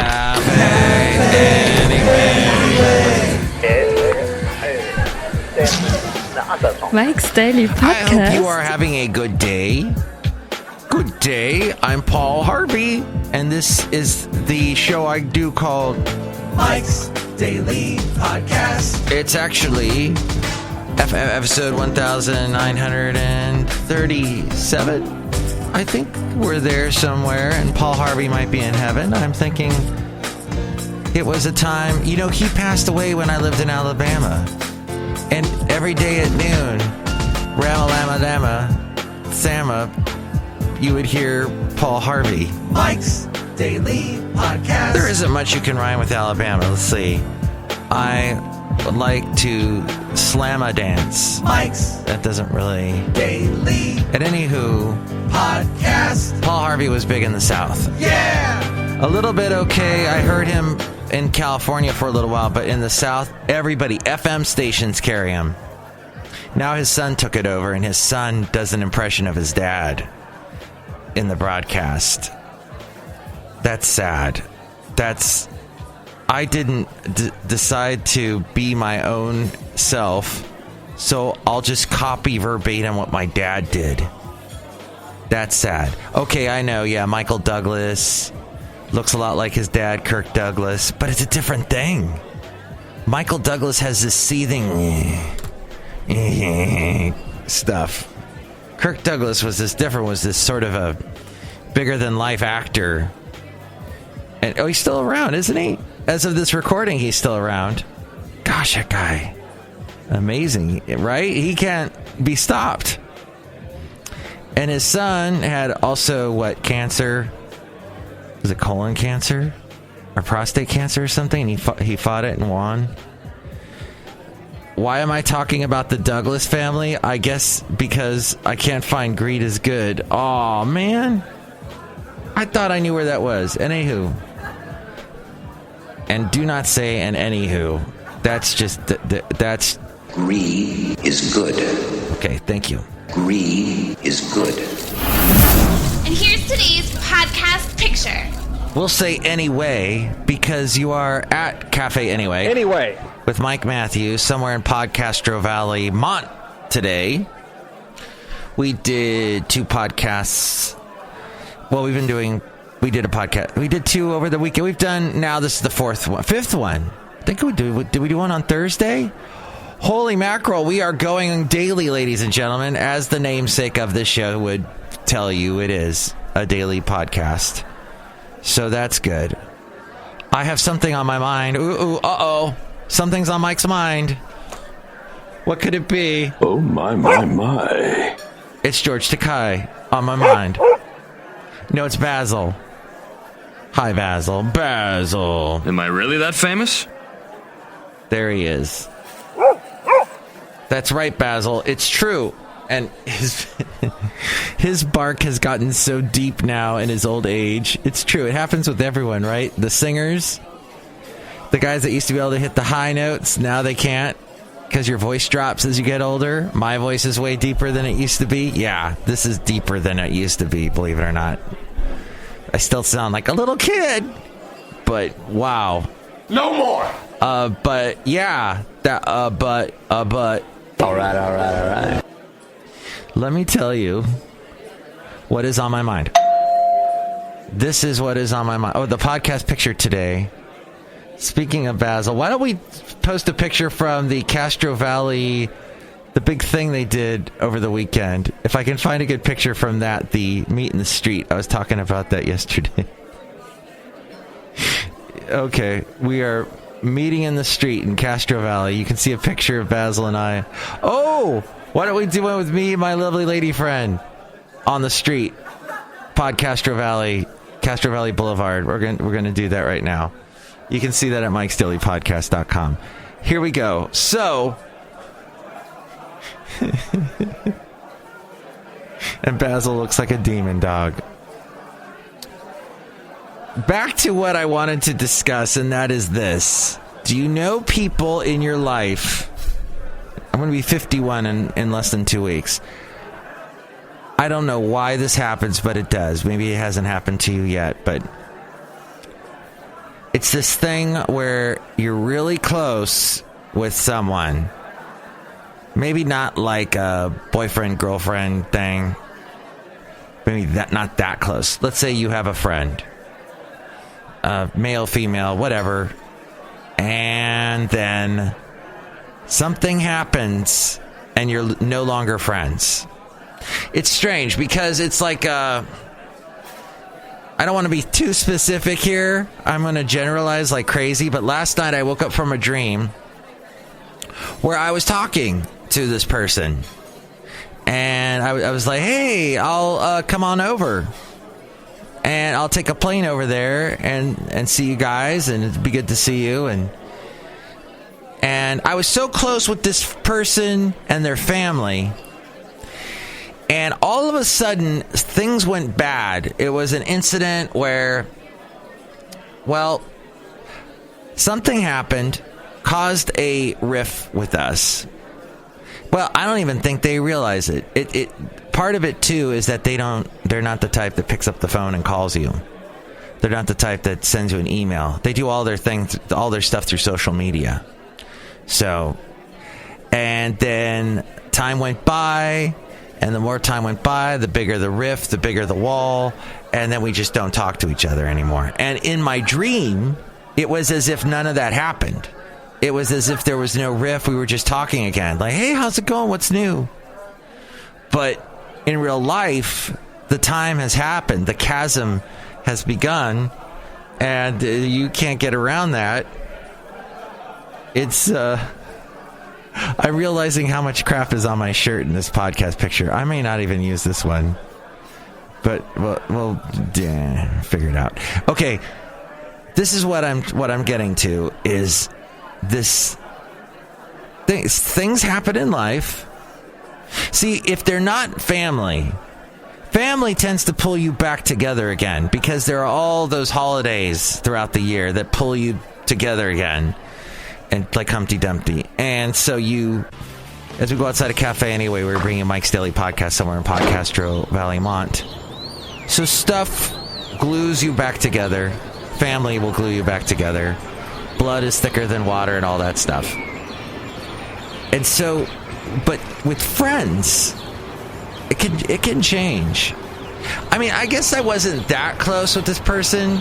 cafe anyway. Mike's Daily Podcast. I hope you are having a good day. Good day. I'm Paul Harvey, and this is the show I do called Mike's Daily Podcast. It's actually episode 1937. I think we're there somewhere, and Paul Harvey might be in heaven. I'm thinking it was a time, he passed away when I lived in Alabama. And every day at noon, Rama-Lama-Dama, Sama, you would hear Paul Harvey. Mike's Daily Podcast. There isn't much you can rhyme with Alabama. Let's see. I would like to slam a dance. Mike's. That doesn't really. Daily. And anywho. Podcast. Paul Harvey was big in the South. Yeah! A little bit okay. I heard him in California for a little while, but in the South, everybody, FM stations carry him. Now his son took it over, and his son does an impression of his dad in the broadcast. That's sad. I didn't decide to be my own self, so I'll just copy verbatim what my dad did. That's sad. Okay, I know, yeah, Michael Douglas looks a lot like his dad, Kirk Douglas, but it's a different thing. Michael Douglas has this seething stuff. Kirk Douglas was this sort of a bigger-than-life actor. And he's still around, isn't he? As of this recording, he's still around. Gosh, that guy. Amazing, right? He can't be stopped. And his son had also, cancer? Was it colon cancer? Or prostate cancer or something? And he fought it and won. Why am I talking about the Douglas family? I guess because I can't find Greed is Good. Aw, man. I thought I knew where that was. Anywho. And do not say an anywho. That's just, that's... Greed is good. Okay, thank you. Greed is good. And here's today's podcast picture. We'll say anyway, because you are at Cafe Anyway. Anyway. With Mike Matthews, somewhere in Podcastro Valley, Mont, today. We did 2 podcasts. Well, we did a podcast. We did 2 over the weekend. We've done, now this is the 5th one. I think did we do one on Thursday? Holy mackerel, we are going daily, ladies and gentlemen, as the namesake of this show would tell you. It is a daily podcast. So that's good. I have something on my mind. Uh-oh. Something's on Mike's mind. What could it be? Oh, my. It's George Takei on my mind. No, it's Basil. Hi, Basil. Basil. Am I really that famous? There he is. That's right, Basil. It's true. And his bark has gotten so deep now in his old age. It's true. It happens with everyone, right? The singers, the guys that used to be able to hit the high notes, now they can't because your voice drops as you get older. My voice is way deeper than it used to be. Yeah, this is deeper than it used to be, believe it or not. I still sound like a little kid, but wow. No more. But yeah, but. All right. Let me tell you what is on my mind. This is what is on my mind. Oh, the podcast picture today. Speaking of Basil, why don't we post a picture from the Castro Valley, the big thing they did over the weekend. If I can find a good picture from that, the meet in the street. I was talking about that yesterday. Okay, we are meeting in the street in Castro Valley. You can see a picture of Basil and I. Oh, why don't we do one with me and my lovely lady friend on the street, Castro Valley Boulevard. We're gonna do that right now. You can see that at MikesDailyPodcast.com. Here we go. So, and Basil looks like a demon dog. Back to what I wanted to discuss, and that is this. Do you know people in your life? I'm going to be 51 in less than 2 weeks. I don't know why this happens, but it does. Maybe it hasn't happened to you yet, but it's this thing where you're really close with someone. Maybe not like a boyfriend-girlfriend thing. Maybe not that close. Let's say you have a friend. Male, female, whatever. And then something happens and you're no longer friends. It's strange because it's like... I don't want to be too specific here. I'm going to generalize like crazy. But last night I woke up from a dream where I was talking to this person. And I was like, hey, I'll come on over. And I'll take a plane over there and see you guys. And it'd be good to see you. And I was so close with this person and their family. And all of a sudden, things went bad. It was an incident where, well, something happened, caused a rift with us. Well, I don't even think they realize it. Part of it, too, is that they're not the type that picks up the phone and calls you. They're not the type that sends you an email. They do all their stuff through social media. So, and then time went by. And the more time went by, the bigger the rift, the bigger the wall, and then we just don't talk to each other anymore. And in my dream, it was as if none of that happened. It was as if there was no rift. We were just talking again. Like, hey, how's it going? What's new? But in real life, the time has happened. The chasm has begun, and you can't get around that. It's... I'm realizing how much crap is on my shirt in this podcast picture. I may not even use this one. But we'll figure it out. Okay. This is what I'm getting to is this things happen in life. See, if they're not family tends to pull you back together again because there are all those holidays throughout the year that pull you together again. And like Humpty Dumpty. And so as we go outside a cafe anyway, we're bringing Mike's Daily Podcast somewhere in Podcastro Valley Mont. So stuff glues you back together. Family will glue you back together. Blood is thicker than water and all that stuff. And so, but with friends, it can change. I mean, I guess I wasn't that close with this person.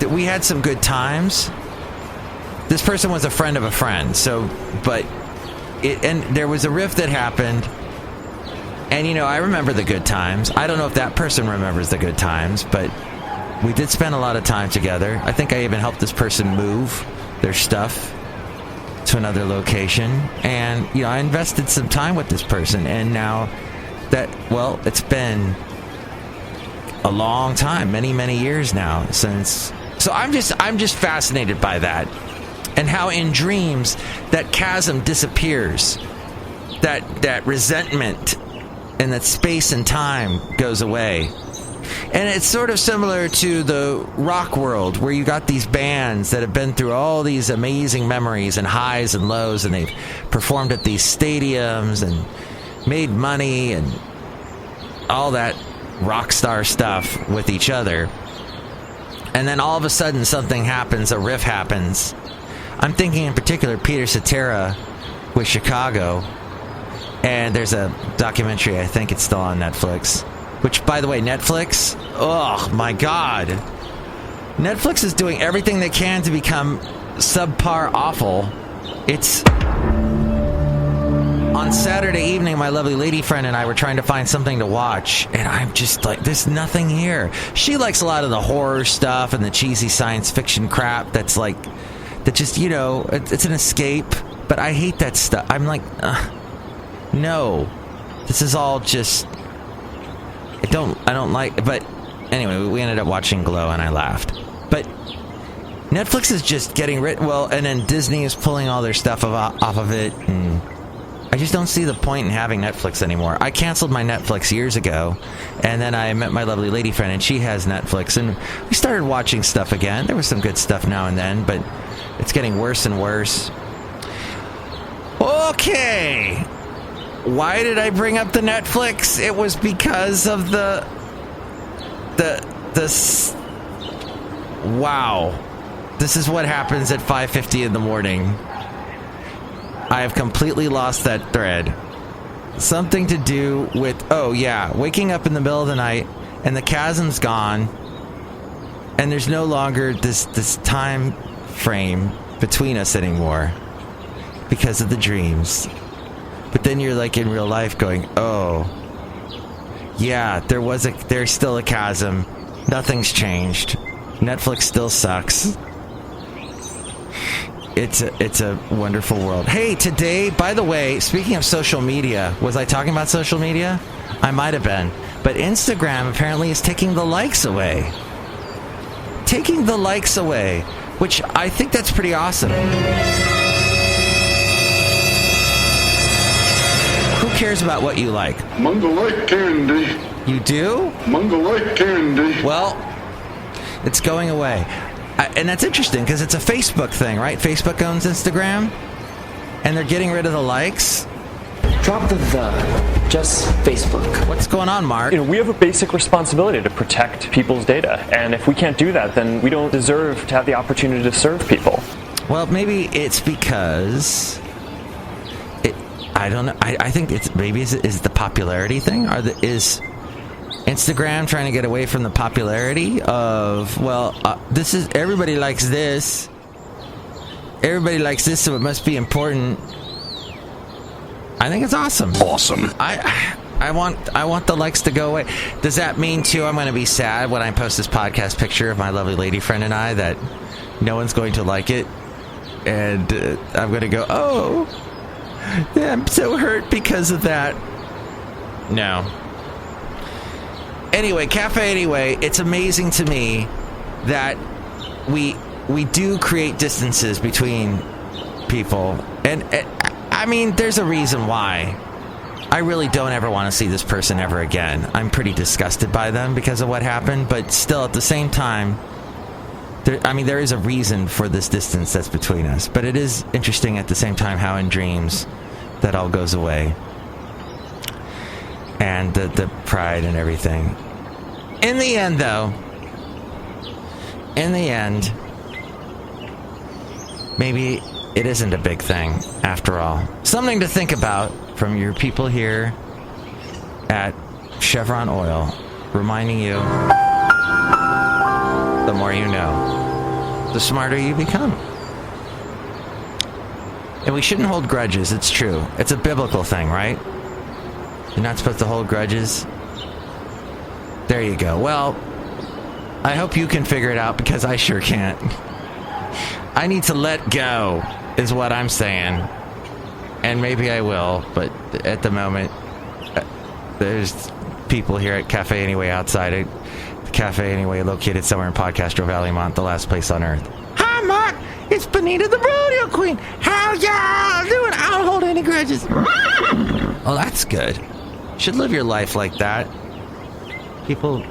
We had some good times. This person was a friend of a friend, and there was a rift that happened, and, I remember the good times. I don't know if that person remembers the good times, but we did spend a lot of time together. I think I even helped this person move their stuff to another location, and, I invested some time with this person, and now it's been a long time, many, many years now since, so I'm just fascinated by that. And how in dreams that chasm disappears, that resentment and that space and time goes away. And it's sort of similar to the rock world where you got these bands that have been through all these amazing memories and highs and lows, and they've performed at these stadiums and made money and all that rock star stuff with each other. And then all of a sudden something happens, a riff happens. I'm thinking in particular Peter Cetera with Chicago, and there's a documentary, I think it's still on Netflix, which, by the way, Netflix, oh my god, Netflix is doing everything they can to become subpar awful. It's on Saturday evening, my lovely lady friend and I were trying to find something to watch, and I'm just like, there's nothing here. She likes a lot of the horror stuff and the cheesy science fiction crap that's like, that just, it's an escape, but I hate that stuff. I'm like, no, this is all just, I don't like, but anyway, we ended up watching Glow and I laughed. But Netflix is just getting rid, and then Disney is pulling all their stuff off of it, and I just don't see the point in having Netflix anymore. I canceled my Netflix years ago, and then I met my lovely lady friend, and she has Netflix, and we started watching stuff again. There was some good stuff now and then, but it's getting worse and worse. Okay. Why did I bring up the Netflix? It was because of the wow. This is what happens at 5:50 in the morning. I have completely lost that thread. Something to do with, waking up in the middle of the night and the chasm's gone and there's no longer this time frame between us anymore because of the dreams. But then you're like in real life going, oh, yeah, there's still a chasm. Nothing's changed. Netflix still sucks. It's a wonderful world. Hey, today, by the way, speaking of social media, was I talking about social media? I might have been. But Instagram apparently is taking the likes away. Taking the likes away, which I think that's pretty awesome. Who cares about what you like? Mungo like candy. You do? Mungo like candy. Well, it's going away. And that's interesting because it's a Facebook thing, right? Facebook owns Instagram, and they're getting rid of the likes. Drop the just Facebook. What's going on, Mark? We have a basic responsibility to protect people's data, and if we can't do that, then we don't deserve to have the opportunity to serve people. Well, maybe it's because I don't know. I think it's maybe is the popularity thing, or is Instagram trying to get away from the popularity of, this is, everybody likes this. Everybody likes this, so it must be important. I think it's awesome. Awesome. I want the likes to go away. Does that mean, too, I'm going to be sad when I post this podcast picture of my lovely lady friend and I that no one's going to like it? And I'm going to go, oh, I'm so hurt because of that. No. Anyway, Cafe Anyway, it's amazing to me that we do create distances between people. And I mean, there's a reason why. I really don't ever want to see this person ever again. I'm pretty disgusted by them because of what happened. But still, at the same time, there is a reason for this distance that's between us. But it is interesting at the same time how in dreams that all goes away. And the pride and everything. In the end, though, maybe it isn't a big thing after all. Something to think about from your people here at Chevron Oil, reminding you, the more you know, the smarter you become. And we shouldn't hold grudges, it's true. It's a biblical thing, right? You're not supposed to hold grudges. There you go. Well, I hope you can figure it out because I sure can't. I need to let go, is what I'm saying. And maybe I will, but at the moment, there's people here at Cafe Anyway outside. The Cafe Anyway located somewhere in Podcastro Valley, Mont, the last place on earth. Hi, Mark. It's Benita the Rodeo Queen. How y'all doing? I don't hold any grudges. Oh, that's good. Should live your life like that. People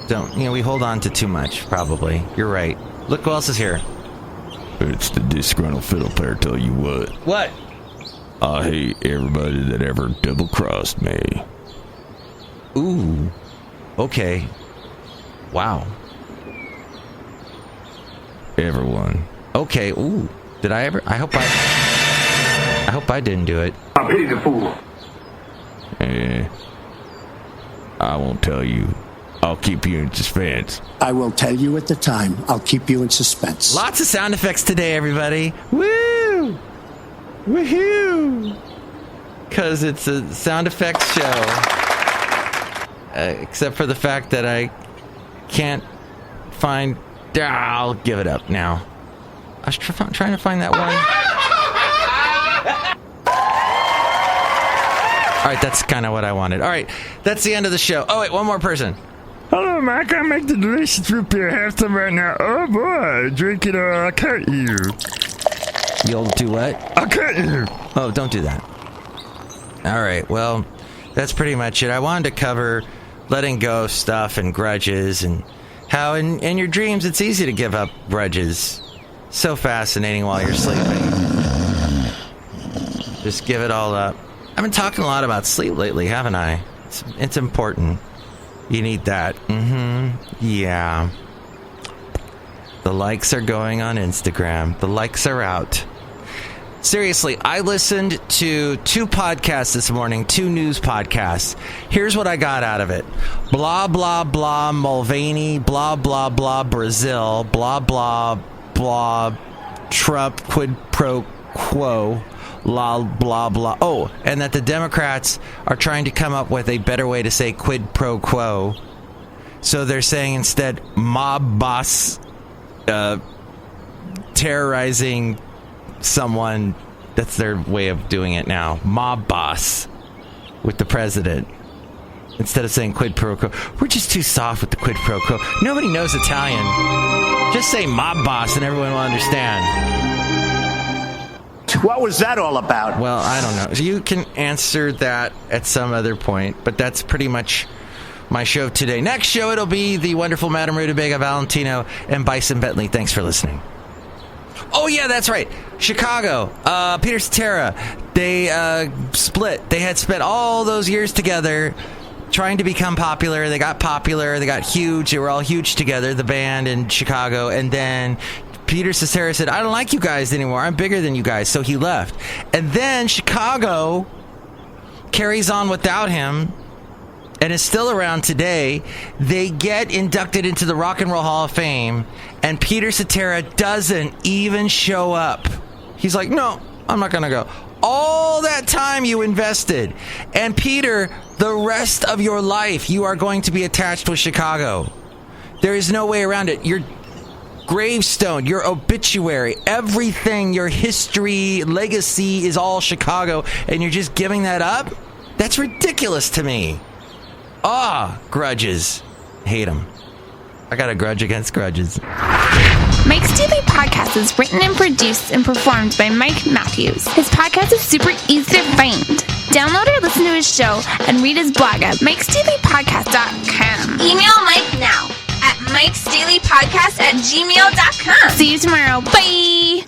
don't, we hold on to too much, probably. You're right. Look who else is here. It's the disgruntled fiddle player, tell you what. What? I hate everybody that ever double-crossed me. Ooh. Okay. Wow. Everyone. Okay. Ooh. Did I ever? I hope I didn't do it. I pity the fool. I won't tell you. I'll keep you in suspense. I will tell you at the time. I'll keep you in suspense. Lots of sound effects today, everybody. Woo! Woohoo! Because it's a sound effects show. Except for the fact that I can't find... I'll give it up now. I was trying to find that one. All right, that's kind of what I wanted. All right, that's the end of the show. Oh, wait, one more person. Hello, Mike. I make the delicious root beer. Have some right now. Oh, boy. Drink it or I'll cut you. You'll do what? I'll cut you. Oh, don't do that. All right, well, that's pretty much it. I wanted to cover letting go of stuff and grudges and how in your dreams it's easy to give up grudges. So fascinating while you're sleeping. Just give it all up. I've been talking a lot about sleep lately, haven't I? It's important. You need that. Yeah. The likes are going on Instagram. The likes are out. Seriously, I listened to 2 podcasts this morning, 2 news podcasts. Here's what I got out of it. Blah, blah, blah, Mulvaney, blah, blah, blah, Brazil, blah, blah, blah, Trump, quid pro quo, blah, blah, blah. Oh, and that the Democrats are trying to come up with a better way to say quid pro quo. So they're saying instead mob boss terrorizing someone. That's their way of doing it now. Mob boss with the president. Instead of saying quid pro quo. We're just too soft with the quid pro quo. Nobody knows Italian. Just say mob boss and everyone will understand. What was that all about? Well, I don't know. You can answer that at some other point, but that's pretty much my show today. Next show, it'll be the wonderful Madame Rutabaga Valentino and Bison Bentley. Thanks for listening. Oh, yeah, that's right. Chicago, Peter Cetera, they split. They had spent all those years together trying to become popular. They got popular. They got huge. They were all huge together, the band in Chicago. And then Peter Cetera said, I don't like you guys anymore. I'm bigger than you guys. So he left. And then Chicago carries on without him and is still around today. They get inducted into the Rock and Roll Hall of Fame, and Peter Cetera doesn't even show up. He's like, no, I'm not going to go. All that time you invested. And Peter, the rest of your life, you are going to be attached with Chicago. There is no way around it. Your gravestone, your obituary, everything, your history, legacy is all Chicago, and you're just giving that up? That's ridiculous to me. Grudges. Hate them. I got a grudge against grudges. Mike's Daily Podcast is written and produced and performed by Mike Matthews. His podcast is super easy to find. Download or listen to his show and read his blog at MikesDailyPodcast.com. Email Mike now at MikesDailyPodcast@gmail.com. See you tomorrow. Bye!